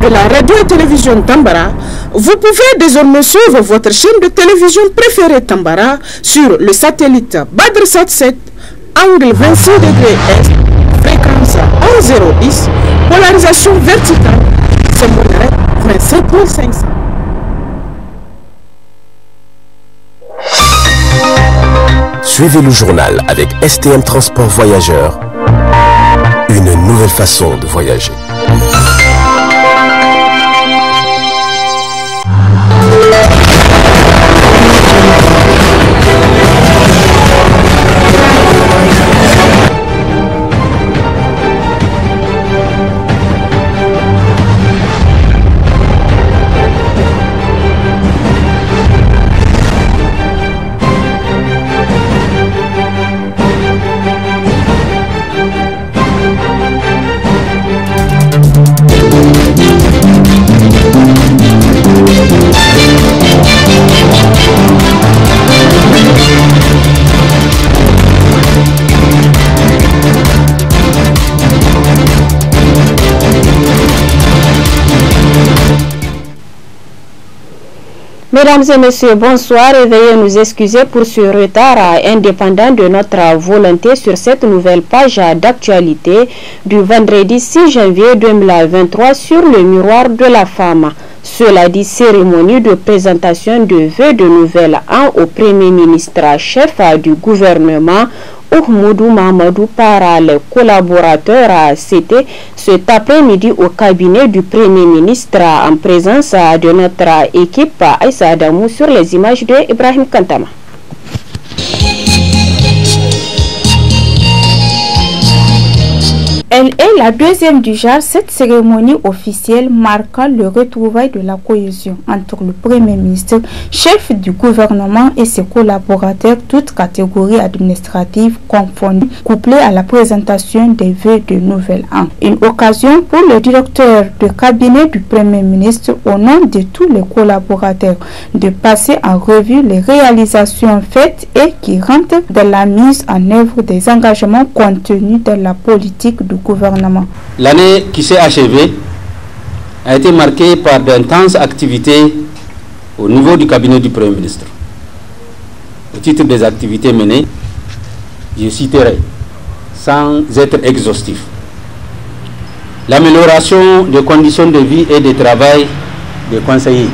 de la radio et télévision Tambara, vous pouvez désormais suivre votre chaîne de télévision préférée Tambara sur le satellite Badrsat 7, angle 26 degrés Est, fréquence 11010, polarisation verticale, symbole 27500. Suivez le journal avec STM Transport Voyageurs, une nouvelle façon de voyager. Mesdames et messieurs, bonsoir et veuillez nous excuser pour ce retard indépendant de notre volonté sur cette nouvelle page d'actualité du vendredi 6 janvier 2023 sur le miroir de la femme. Cela dit, cérémonie de présentation de vœux de nouvel an au Premier ministre chef du gouvernement Oumoudou Mamadou par les collaborateurs. C'était cet après-midi au cabinet du Premier ministre en présence de notre équipe Aïssa Adamou sur les images de Ibrahim Kantama. Elle est la deuxième du genre, cette cérémonie officielle marquant le retrouvail de la cohésion entre le Premier ministre, chef du gouvernement et ses collaborateurs, toutes catégories administratives confondues, couplées à la présentation des vœux de nouvel an. Une occasion pour le directeur de cabinet du Premier ministre, au nom de tous les collaborateurs, de passer en revue les réalisations faites et qui rentrent dans la mise en œuvre des engagements contenus dans la politique du gouvernement. L'année qui s'est achevée a été marquée par d'intenses activités au niveau du cabinet du Premier ministre. Au titre des activités menées, je citerai, sans être exhaustif, l'amélioration des conditions de vie et de travail des conseillers,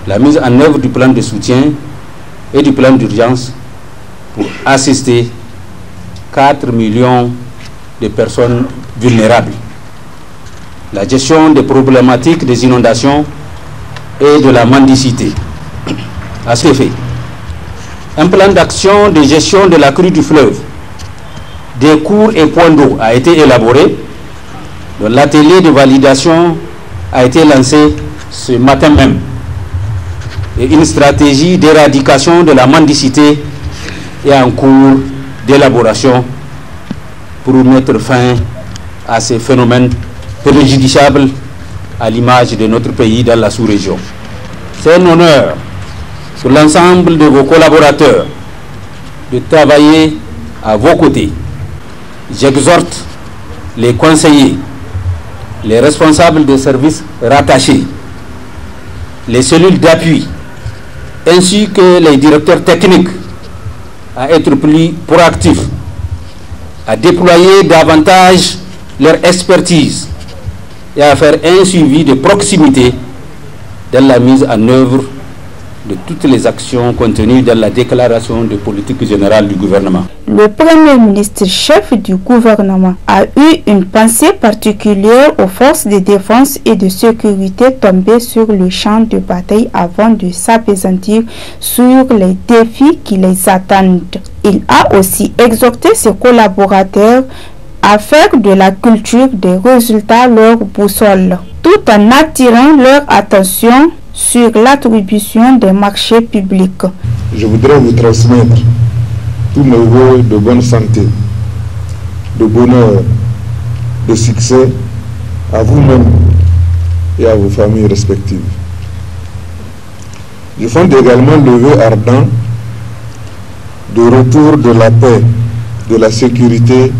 la mise en œuvre du plan de soutien et du plan d'urgence pour assister 4 millions de personnes vulnérables, la gestion des problématiques des inondations et de la mendicité. À ce fait, un plan d'action de gestion de la crue du fleuve, des cours et points d'eau a été élaboré, dont l'atelier de validation a été lancé ce matin même, et une stratégie d'éradication de la mendicité est en cours d'élaboration pour mettre fin à ces phénomènes préjudiciables à l'image de notre pays dans la sous-région. C'est un honneur pour l'ensemble de vos collaborateurs de travailler à vos côtés. J'exhorte les conseillers, les responsables des services rattachés, les cellules d'appui, ainsi que les directeurs techniques à être plus proactifs, à déployer davantage leur expertise et à faire un suivi de proximité dans la mise en œuvre de toutes les actions contenues dans la déclaration de politique générale du gouvernement. Le Premier ministre chef du gouvernement a eu une pensée particulière aux forces de défense et de sécurité tombées sur le champ de bataille avant de s'appesantir sur les défis qui les attendent. Il a aussi exhorté ses collaborateurs à faire de la culture des résultats leur boussole, tout en attirant leur attention sur l'attribution des marchés publics. Je voudrais vous transmettre tous mes vœux de bonne santé, de bonheur, de succès à vous-même et à vos familles respectives. Je fonde également le vœu ardent de retour de la paix, de la sécurité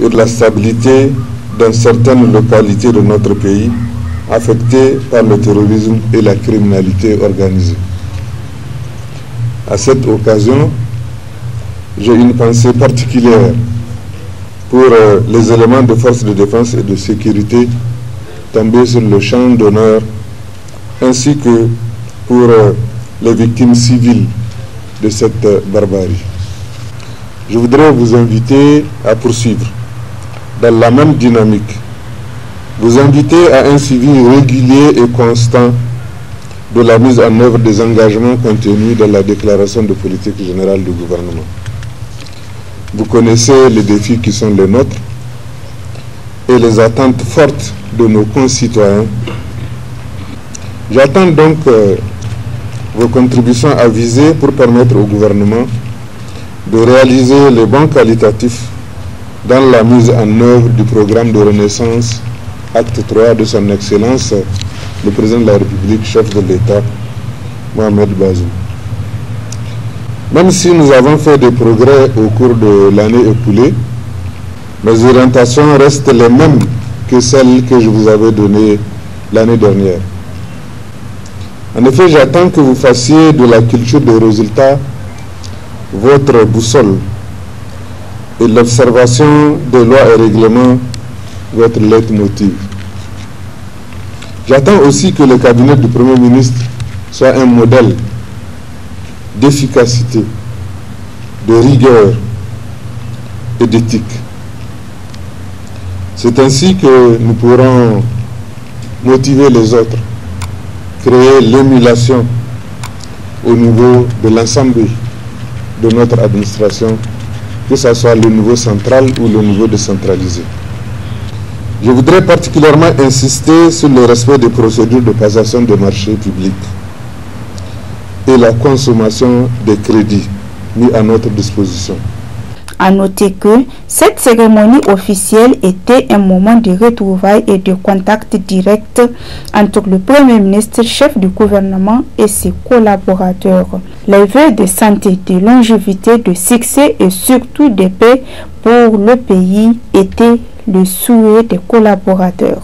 et de la stabilité dans certaines localités de notre pays affectées par le terrorisme et la criminalité organisée. À cette occasion, j'ai une pensée particulière pour les éléments de forces de défense et de sécurité tombés sur le champ d'honneur, ainsi que pour les victimes civiles de cette barbarie. Je voudrais vous inviter à poursuivre dans la même dynamique, vous inviter à un suivi régulier et constant de la mise en œuvre des engagements contenus dans la déclaration de politique générale du gouvernement. Vous connaissez les défis qui sont les nôtres et les attentes fortes de nos concitoyens. J'attends donc vos contributions avisées pour permettre au gouvernement de réaliser les bons qualitatifs dans la mise en œuvre du programme de renaissance acte 3 de son Excellence, le président de la République, chef de l'État, Mohamed Bazoum. Même si nous avons fait des progrès au cours de l'année écoulée, mes orientations restent les mêmes que celles que je vous avais données l'année dernière. En effet, j'attends que vous fassiez de la culture des résultats votre boussole et l'observation des lois et règlements votre leitmotiv. J'attends aussi que le cabinet du Premier ministre soit un modèle d'efficacité, de rigueur et d'éthique. C'est ainsi que nous pourrons motiver les autres, créer l'émulation au niveau de l'ensemble de notre administration, que ce soit le niveau central ou le niveau décentralisé. Je voudrais particulièrement insister sur le respect des procédures de passation des marchés publics et la consommation des crédits mis à notre disposition. À noter que cette cérémonie officielle était un moment de retrouvailles et de contact direct entre le Premier ministre, chef du gouvernement, et ses collaborateurs. Les vœux de santé, de longévité, de succès et surtout de paix pour le pays étaient le souhait des collaborateurs.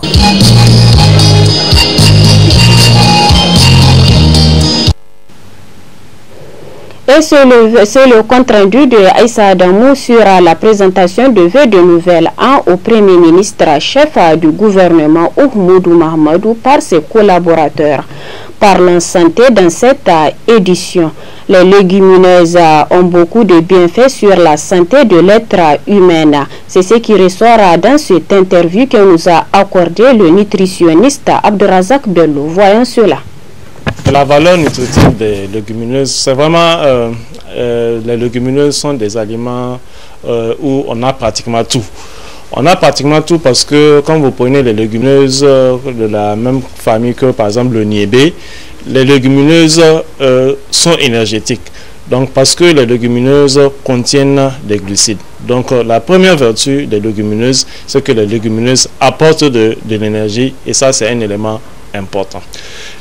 Et c'est le compte-rendu de Aïssa Adamou sur la présentation de vœux de nouvel an au Premier ministre, chef du gouvernement Oumoudou Mahamadou par ses collaborateurs. Parlons santé dans cette édition. Les légumineuses ont beaucoup de bienfaits sur la santé de l'être humain. C'est ce qui ressort dans cette interview que nous a accordé le nutritionniste Abdelrazak Bello. Voyons cela. La valeur nutritive des légumineuses, c'est vraiment, les légumineuses sont des aliments où on a pratiquement tout. On a pratiquement tout parce que quand vous prenez les légumineuses de la même famille que par exemple le niébé, les légumineuses sont énergétiques. Donc parce que les légumineuses contiennent des glucides. Donc la première vertu des légumineuses, c'est que les légumineuses apportent de l'énergie et ça c'est un élément important.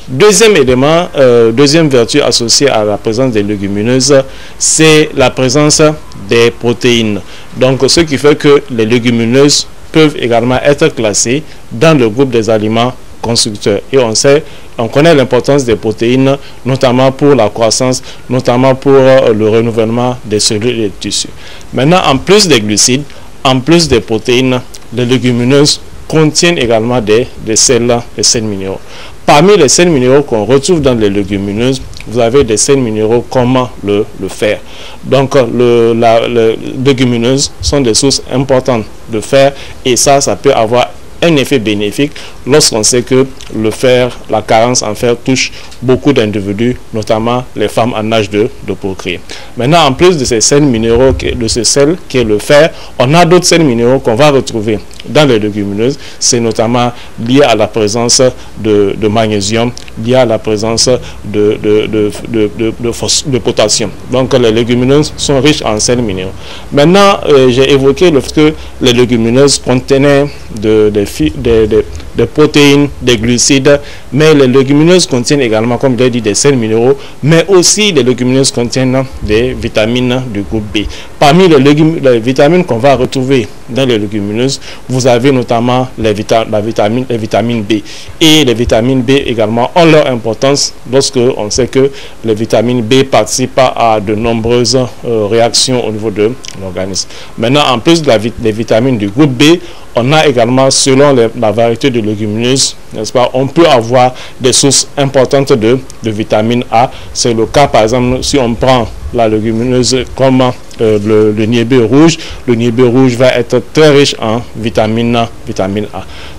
Deuxième élément, deuxième vertu associée à la présence des légumineuses, c'est la présence des protéines. Donc ce qui fait que les légumineuses peuvent également être classées dans le groupe des aliments constructeurs. Et on connaît l'importance des protéines, notamment pour la croissance, notamment pour le renouvellement des cellules et des tissus. Maintenant, en plus des glucides, en plus des protéines, les légumineuses contiennent également des sels minéraux. Parmi les sels minéraux qu'on retrouve dans les légumineuses, vous avez des sels minéraux comme le fer. Donc, les légumineuses sont des sources importantes de fer et ça peut avoir un effet bénéfique lorsqu'on sait que le fer, la carence en fer touche beaucoup d'individus, notamment les femmes en âge de procréer. Maintenant, en plus de ces sels minéraux, de ce sel qui est le fer, on a d'autres sels minéraux qu'on va retrouver dans les légumineuses. C'est notamment lié à la présence de magnésium, lié à la présence de potassium. Donc, les légumineuses sont riches en sels minéraux. Maintenant, j'ai évoqué le fait que les légumineuses contenaient des protéines, des glucides, mais les légumineuses contiennent également, comme je l'ai dit, des sels minéraux, mais aussi les légumineuses contiennent des vitamines du groupe B. Parmi les vitamines qu'on va retrouver dans les légumineuses, vous avez notamment la vitamine B. Et les vitamines B également ont leur importance lorsque on sait que les vitamines B participent à de nombreuses réactions au niveau de l'organisme. Maintenant, en plus des vitamines du groupe B, on a également, selon la variété de légumineuses, n'est-ce pas, on peut avoir des sources importantes de vitamine A. C'est le cas, par exemple, si on prend la légumineuse comme le niébé rouge. Le niébé rouge va être très riche en vitamine A.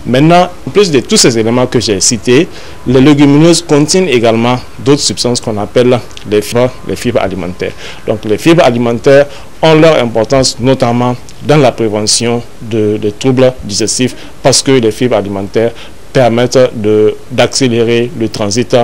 Maintenant, en plus de tous ces éléments que j'ai cités, les légumineuses contiennent également d'autres substances qu'on appelle les fibres alimentaires. Donc, les fibres alimentaires ont leur importance notamment dans la prévention des troubles digestifs parce que les fibres alimentaires permettent d'accélérer le transit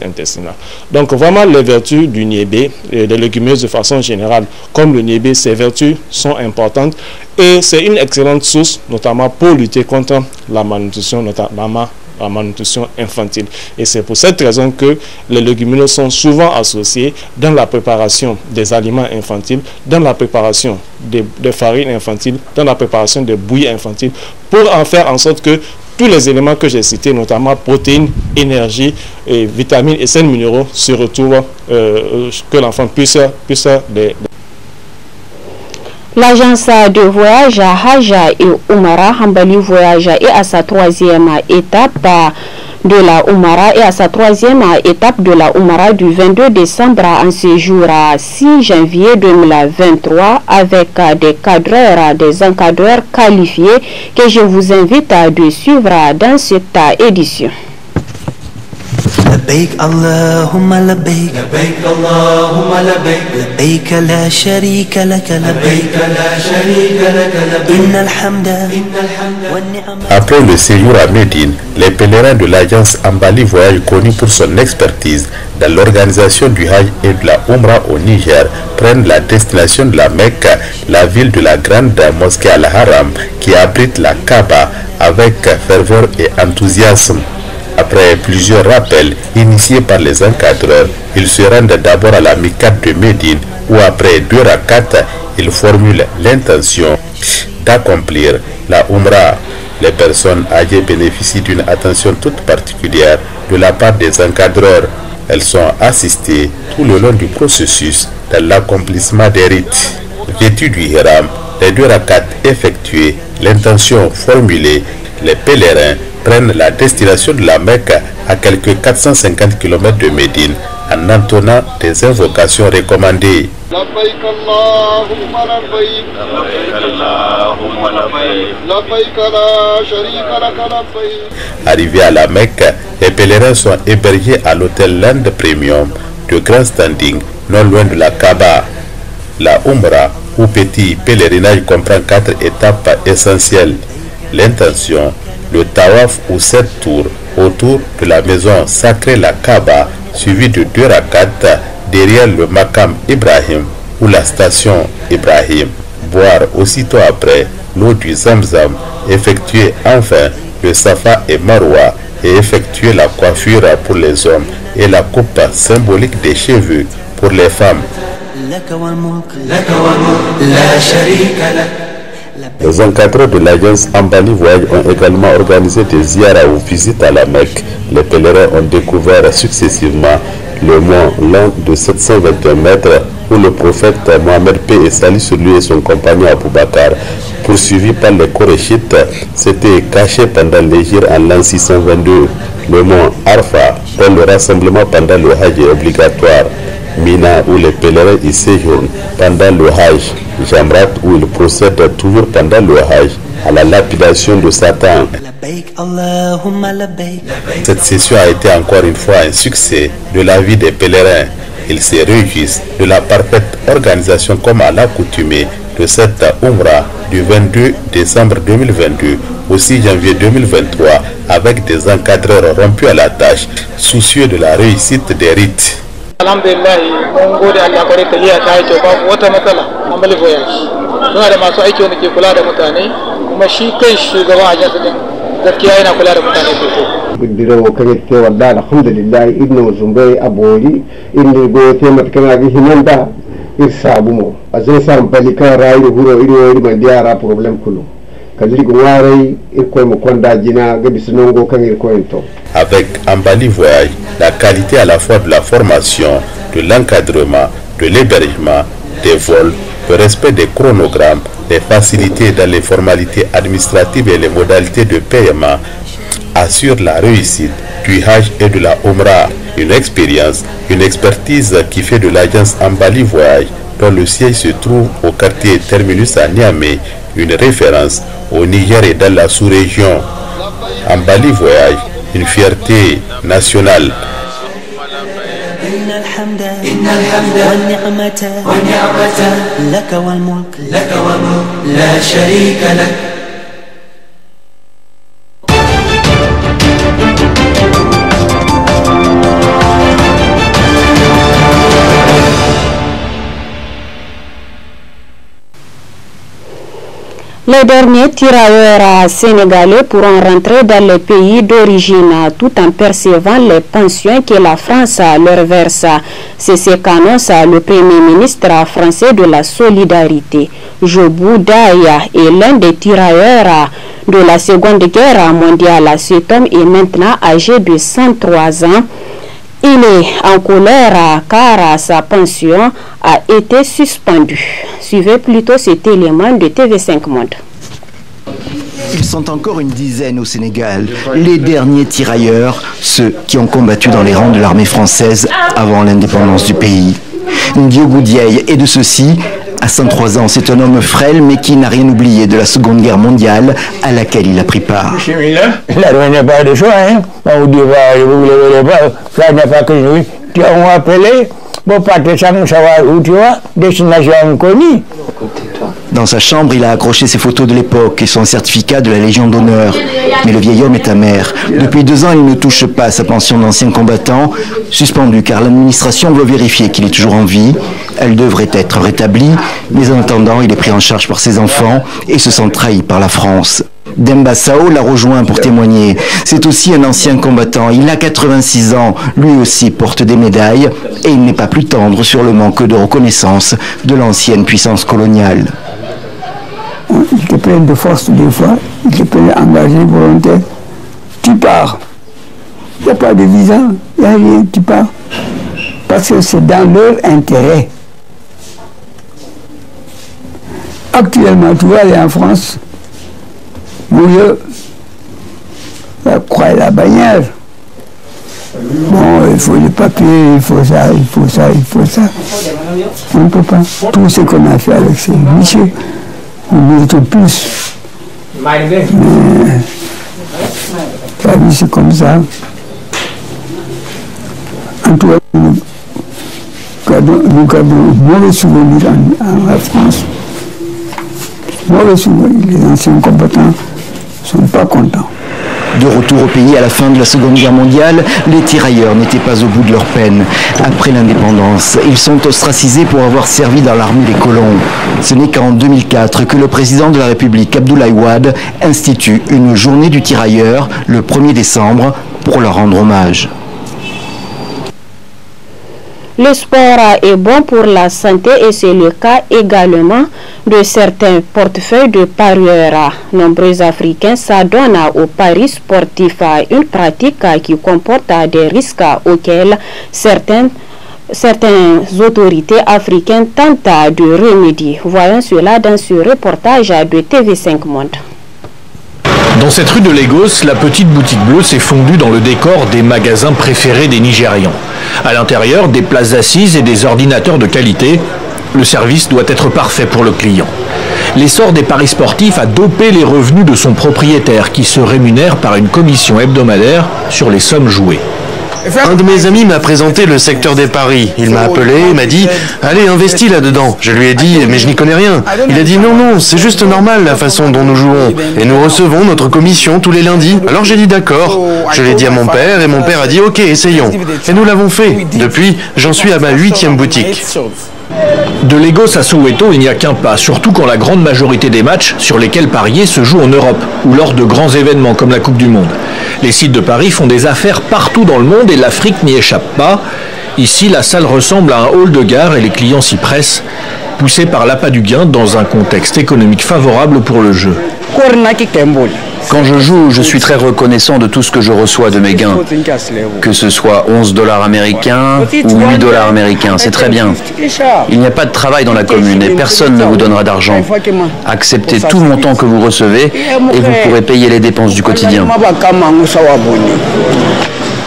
intestinal. Donc vraiment les vertus du niébé, des légumineuses de façon générale, comme le niébé, ces vertus sont importantes et c'est une excellente source notamment pour lutter contre la malnutrition, notamment la malnutrition infantile. Et c'est pour cette raison que les légumineuses sont souvent associées dans la préparation des aliments infantiles, dans la préparation des farines infantiles, dans la préparation des bouillies infantiles, pour en faire en sorte que tous les éléments que j'ai cités, notamment protéines, énergie, et vitamines et sels minéraux, se retrouvent, que l'enfant puisse L'agence de voyage Haja et Oumara Hambali Voyage est à sa troisième étape de la Oumara du 22 décembre en séjour à 6 janvier 2023 avec des encadreurs qualifiés que je vous invite à suivre dans cette édition. لبيك اللهم لبيك لبيك اللهم لبيك لبيك لا شريك لك لبيك لا شريك لك لبيك إن الحمد والنعمة. Après le séjour à Médine, les pèlerins de l'agence Ambali Voyage, connue pour son expertise dans l'organisation du Hajj et de la Umrah au Niger, prennent la destination de la Mecque, la ville de la grande mosquée Al-Haram qui abrite la Kaaba avec ferveur et enthousiasme. Après plusieurs rappels initiés par les encadreurs, ils se rendent d'abord à la Mikat de Médine où après 2 rakats, ils formulent l'intention d'accomplir la Umrah. Les personnes âgées bénéficient d'une attention toute particulière de la part des encadreurs. Elles sont assistées tout le long du processus dans l'accomplissement des rites. Vêtus du Hiram, les 2 rakats effectués, l'intention formulée, les pèlerins prennent la destination de la Mecque à quelques 450 km de Médine en entonnant des invocations recommandées. Arrivés à la Mecque, les pèlerins sont hébergés à l'hôtel Land Premium de grand standing, non loin de la Kaaba. La Umrah ou petit pèlerinage comprend 4 étapes essentielles. L'intention, le tawaf ou 7 tours autour de la maison sacrée la Kaaba, suivi de 2 rakats derrière le Makam Ibrahim ou la station Ibrahim. Boire aussitôt après l'eau du Zamzam, effectuer enfin le Safa et Marwa et effectuer la coiffure pour les hommes et la coupe symbolique des cheveux pour les femmes. Les encadreurs de l'agence Ambali Voyage ont également organisé des ziyaras ou visites à la Mecque. Les pèlerins ont découvert successivement le mont long de 721 mètres où le prophète Mohammed paix et salut sur lui et son compagnon Abou Bakar, poursuivi par les Koréchites, s'était caché pendant l'Hégire en l'an 622. Le mont Arfa, dont le rassemblement pendant le Hajj est obligatoire. Mina, où les pèlerins y séjournent pendant le Hajj. Jamrat, où ils procèdent toujours pendant le Hajj à la lapidation de Satan. Cette session a été encore une fois un succès de la vie des pèlerins. Ils se réjouissent de la parfaite organisation comme à l'accoutumée de cette Umrah du 22 décembre 2022 au 6 janvier 2023 avec des encadreurs rompus à la tâche, soucieux de la réussite des rites. Alhamdulillah, mun gode Allah kwarai ta iya ta yi babu wata matsala Ambali Voyage. Suna da masu aiki wanda ke kula da mutane kuma shi kai shugaban ajiyar din gaskiya yana kula da mutane sosai. Bindiro kare te wallahi alhamdulillah inno zumbai abori inni go te matkana gi hinanda irsabumo azai balika rayu huro iri ma diara problem kulu kadligo waray irko mo konda jina gabi sunongo kan irko ento. Avec Ambali Voyage, la qualité à la fois de la formation, de l'encadrement, de l'hébergement, des vols, le respect des chronogrammes, les facilités dans les formalités administratives et les modalités de paiement assure la réussite du Hajj et de la Omra. Une expérience, une expertise qui fait de l'agence Ambali Voyage, dont le siège se trouve au quartier Terminus à Niamey, une référence au Niger et dans la sous-région. Ambali Voyage, une fierté nationale. Les derniers tirailleurs sénégalais pourront rentrer dans les pays d'origine tout en percevant les pensions que la France leur verse. C'est ce qu'annonce le Premier ministre français de la Solidarité. Jobou Daya est l'un des tirailleurs de la Seconde Guerre mondiale. Cet homme est maintenant âgé de 103 ans. Il est en colère car sa pension a été suspendue. Suivez plutôt cet élément de TV5 Monde. Ils sont encore une dizaine au Sénégal, les derniers tirailleurs, ceux qui ont combattu dans les rangs de l'armée française avant l'indépendance du pays. Ndiogou Dieye est de ceux-ci. À 103 ans, c'est un homme frêle mais qui n'a rien oublié de la Seconde Guerre mondiale à laquelle il a pris part. La n'a pas de choix, hein. On dit pas, vous ne voulez pas, ça n'a pas que nous. Tu as appelé, bon, pas de savoir où tu vas, destination inconnue. Dans sa chambre, il a accroché ses photos de l'époque et son certificat de la Légion d'honneur. Mais le vieil homme est amer. Depuis 2 ans, il ne touche pas sa pension d'ancien combattant, suspendue car l'administration veut vérifier qu'il est toujours en vie. Elle devrait être rétablie, mais en attendant, il est pris en charge par ses enfants et se sent trahi par la France. Demba Sao l'a rejoint pour témoigner. C'est aussi un ancien combattant. Il a 86 ans. Lui aussi porte des médailles et il n'est pas plus tendre sur le manque de reconnaissance de l'ancienne puissance coloniale. Il te prend de force des fois, il te prend engagé volontaire. Tu pars. Il n'y a pas de visa, il n'y a rien, tu pars. Parce que c'est dans leur intérêt. Actuellement, tu vas aller en France. Mieux, la croix et la bannière. Bon, il faut les papiers, il faut ça, il faut ça, il faut ça. On ne peut pas. Tout ce qu'on a fait avec ces messieurs, on mérite plus. Mais, la vie, c'est comme ça. En tout cas, nous gardons mauvais souvenirs en France. Mauvais souvenirs, les anciens combattants ne sont pas contents. De retour au pays à la fin de la Seconde Guerre mondiale, les tirailleurs n'étaient pas au bout de leur peine. Après l'indépendance, ils sont ostracisés pour avoir servi dans l'armée des colons. Ce n'est qu'en 2004 que le président de la République, Abdoulaye Wade, institue une journée du tirailleur le 1er décembre pour leur rendre hommage. Le sport est bon pour la santé et c'est le cas également de certains portefeuilles de parieurs. Nombreux Africains s'adonnent aux paris sportifs, une pratique qui comporte des risques auxquels certaines autorités africaines tentent de remédier. Voyons cela dans ce reportage de TV5 Monde. Dans cette rue de Lagos, la petite boutique bleue s'est fondue dans le décor des magasins préférés des Nigérians. À l'intérieur, des places assises et des ordinateurs de qualité. Le service doit être parfait pour le client. L'essor des paris sportifs a dopé les revenus de son propriétaire qui se rémunère par une commission hebdomadaire sur les sommes jouées. Un de mes amis m'a présenté le secteur des paris. Il m'a appelé et m'a dit « Allez, investis là-dedans ». Je lui ai dit « Mais je n'y connais rien ». Il a dit « Non, non, c'est juste normal la façon dont nous jouons. Et nous recevons notre commission tous les lundis ». Alors j'ai dit « D'accord ». Je l'ai dit à mon père et mon père a dit « Ok, essayons ». Et nous l'avons fait. Depuis, j'en suis à ma 8e boutique. De Lagos à Soweto, il n'y a qu'un pas, surtout quand la grande majorité des matchs sur lesquels parier se jouent en Europe ou lors de grands événements comme la Coupe du Monde. Les sites de paris font des affaires partout dans le monde et l'Afrique n'y échappe pas. Ici, la salle ressemble à un hall de gare et les clients s'y pressent, poussés par l'appât du gain dans un contexte économique favorable pour le jeu. Quand je joue, je suis très reconnaissant de tout ce que je reçois de mes gains. Que ce soit 11 $ américains ou 8 $ américains, c'est très bien. Il n'y a pas de travail dans la commune et personne ne vous donnera d'argent. Acceptez tout montant que vous recevez et vous pourrez payer les dépenses du quotidien.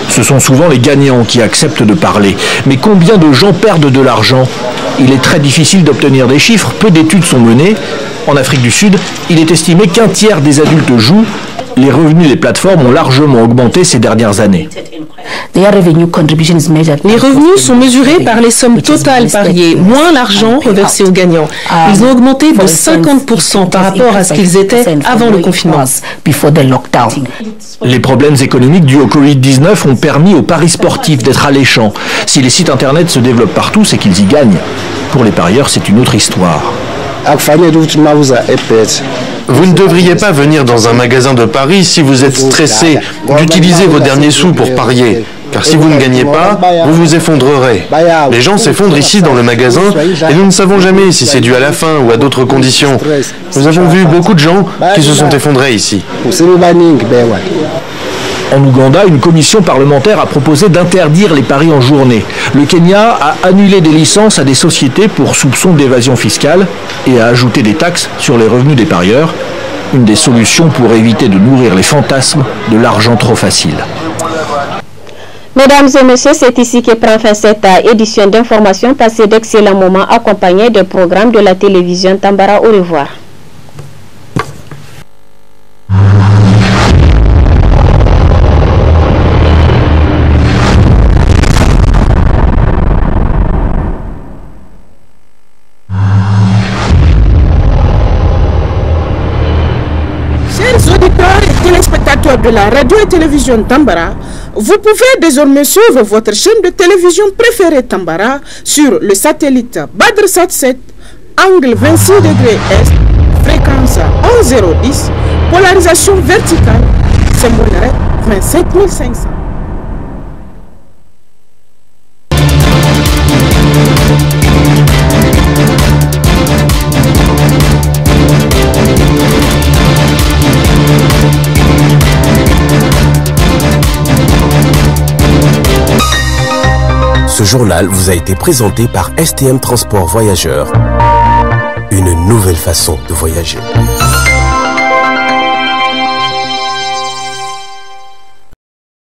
Ce sont souvent les gagnants qui acceptent de parler. Mais combien de gens perdent de l'argent? Il est très difficile d'obtenir des chiffres, peu d'études sont menées. En Afrique du Sud, il est estimé qu'un tiers des adultes jouent. Les revenus des plateformes ont largement augmenté ces dernières années. Les revenus sont mesurés par les sommes totales pariées, moins l'argent reversé aux gagnants. Ils ont augmenté de 50% par rapport à ce qu'ils étaient avant le confinement. Les problèmes économiques dus au Covid-19 ont permis aux paris sportifs d'être alléchants. Si les sites internet se développent partout, c'est qu'ils y gagnent. Pour les parieurs, c'est une autre histoire. Vous ne devriez pas venir dans un magasin de paris si vous êtes stressé d'utiliser vos derniers sous pour parier. Car si vous ne gagnez pas, vous vous effondrerez. Les gens s'effondrent ici dans le magasin et nous ne savons jamais si c'est dû à la faim ou à d'autres conditions. Nous avons vu beaucoup de gens qui se sont effondrés ici. En Ouganda, une commission parlementaire a proposé d'interdire les paris en journée. Le Kenya a annulé des licences à des sociétés pour soupçons d'évasion fiscale et a ajouté des taxes sur les revenus des parieurs. Une des solutions pour éviter de nourrir les fantasmes de l'argent trop facile. Mesdames et messieurs, c'est ici que prend fin cette édition d'information. Passez d'excellents moments accompagnés des programmes de la télévision Tambara. Au revoir. De la radio et télévision Tambara, vous pouvez désormais suivre votre chaîne de télévision préférée Tambara sur le satellite BadrSat 7, angle 26 degrés Est, fréquence 11010, polarisation verticale, symbole 27500. Ce journal vous a été présenté par STM Transport Voyageurs. Une nouvelle façon de voyager.